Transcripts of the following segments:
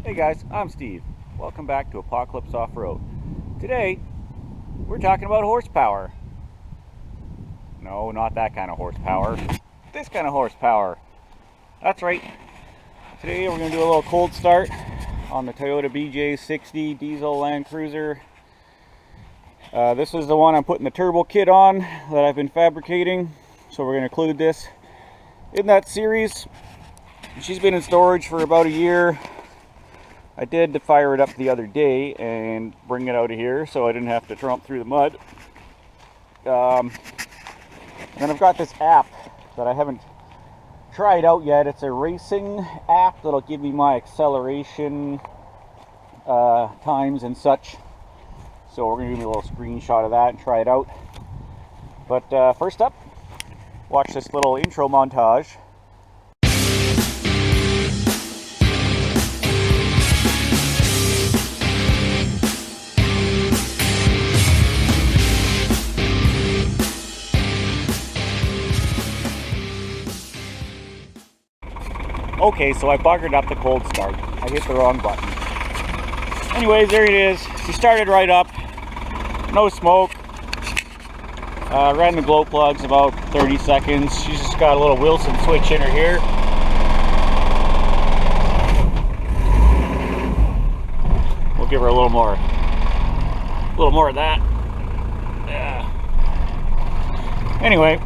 Hey guys, I'm Steve. Welcome back to Apocalypse Off-Road. Today, we're talking about horsepower. No, not that kind of horsepower. This kind of horsepower. That's right. Today we're going to do a little cold start on the Toyota BJ60 diesel Land Cruiser. This is the one I'm putting the turbo kit on that I've been fabricating. So we're going to include this in that series. She's been in storage for about a year. I did fire it up the other day and bring it out of here so I didn't have to tromp through the mud. And then I've got this app that I haven't tried out yet. It's a racing app that'll give me my acceleration times and such. So we're going to do a little screenshot of that and try it out. But first up, watch this little intro montage. Okay, so I buggered up the cold start. I hit the wrong button. Anyways, there it is. She started right up. No smoke. Ran the glow plugs about 30 seconds. She's just got a little Wilson switch in her here. We'll give her a little more of that. Yeah. Anyway,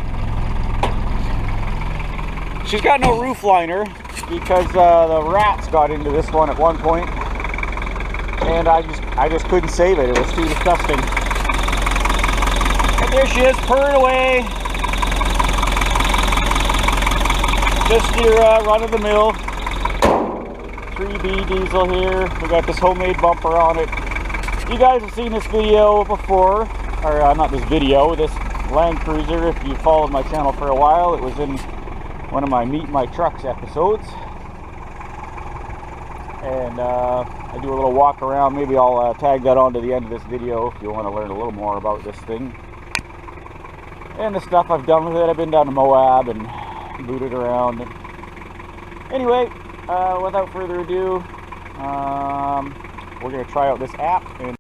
she's got no roof liner because the rats got into this one at one point, and I just couldn't save it. It was too disgusting. But there she is, purring away. Just your run-of-the-mill 3B diesel here. We got this homemade bumper on it. You guys have seen this video before, or not this video, this Land Cruiser. If you followed my channel for a while, it was in one of my Meet My Trucks episodes. And I do a little walk around. Maybe I'll tag that on to the end of this video if you want to learn a little more about this thing and the stuff I've done with it. I've been down to Moab and booted around. Anyway, without further ado, we're going to try out this app and